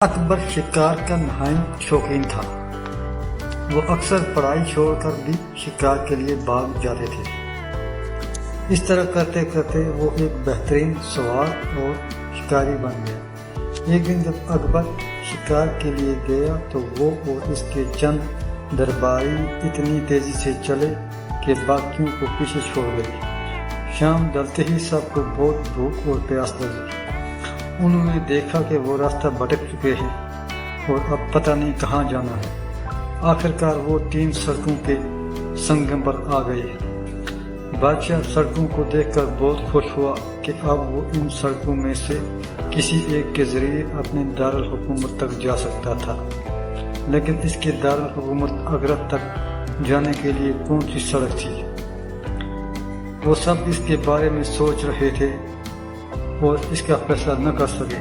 اکبر شکار کا نہایت شوقین تھا۔ وہ اکثر پڑھائی چھوڑ کر بھی شکار کے لیے بھاگ جاتے تھے۔ اس طرح کرتے کرتے وہ ایک بہترین سوار اور شکاری بن گیا۔ ایک دن جب اکبر شکار کے لیے گیا تو وہ اور اس کے چند درباری اتنی تیزی سے چلے کہ باقیوں کو پیچھے چھوڑ گئے۔ شام ڈھلتے ہی سب کو بہت بھوک اور پیاس لگی۔ انہوں نے دیکھا کہ وہ راستہ بھٹک چکے ہیں اور اب پتہ نہیں کہاں جانا ہے۔ آخرکار وہ 3 سڑکوں کے سنگم پر آ گئے۔ بادشاہ سڑکوں کو دیکھ کر بہت خوش ہوا کہ اب وہ ان سڑکوں میں سے کسی ایک کے ذریعے اپنے دارالحکومت تک جا سکتا تھا، لیکن اس کے دارالحکومت آگرہ تک جانے کے لیے کون سی سڑک تھی؟ وہ سب اس کے بارے میں سوچ رہے تھے اور اس کا فیصلہ نہ کر سکے۔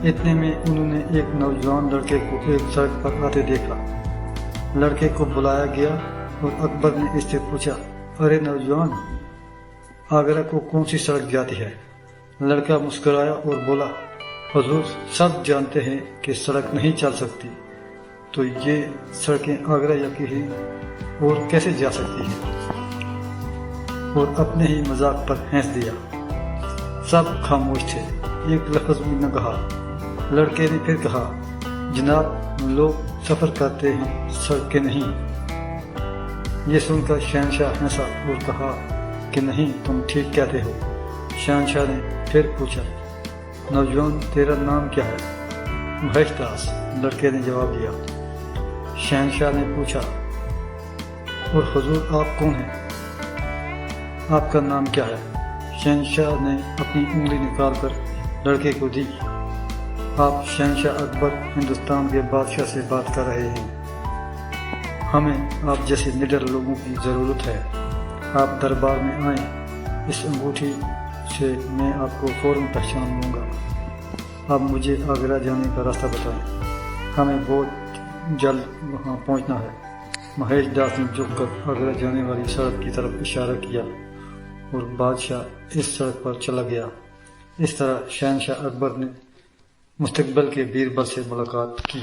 اتنے میں انہوں نے ایک نوجوان لڑکے کو ایک سڑک پر آتے دیکھا۔ لڑکے کو بلایا گیا اور اکبر نے اس سے پوچھا، ارے نوجوان، آگرہ کو کون سی سڑک جاتی ہے؟ لڑکا مسکرایا اور بولا، حضور سب جانتے ہیں کہ سڑک نہیں چل سکتی، تو یہ سڑکیں آگرہ یا کہیں اور کیسے جا سکتی ہیں؟ اور اپنے ہی مذاق پر ہنس دیا۔ سب خاموش تھے، ایک لفظ بھی نہ کہا۔ لڑکے نے پھر کہا، جناب لوگ سفر کرتے ہیں، سڑکیں نہیں۔ یہ سن کر شہنشاہ ہنسا اور کہا کہ نہیں، تم ٹھیک کہتے ہو۔ شہنشاہ نے پھر پوچھا، نوجوان تیرا نام کیا ہے؟ مہیش داس، لڑکے نے جواب دیا۔ شہنشاہ نے پوچھا، اور حضور آپ کون ہیں؟ آپ کا نام کیا ہے؟ شہنشاہ نے اپنی انگلی نکال کر لڑکے کو دی۔ آپ شہنشاہ اکبر ہندوستان کے بادشاہ سے بات کر رہے ہیں۔ ہمیں آپ جیسے نڈر لوگوں کی ضرورت ہے۔ آپ دربار میں آئیں، اس انگوٹھی سے میں آپ کو فوراً پہچان لوں گا۔ آپ مجھے آگرہ جانے کا راستہ بتائیں، ہمیں بہت جلد وہاں پہنچنا ہے۔ مہیش داس نے جھک کر آگرہ جانے والی سڑک کی طرف اشارہ کیا اور بادشاہ اس سڑک پر چلا گیا۔ اس طرح شہنشاہ اکبر نے مستقبل کے بیربل سے ملاقات کی۔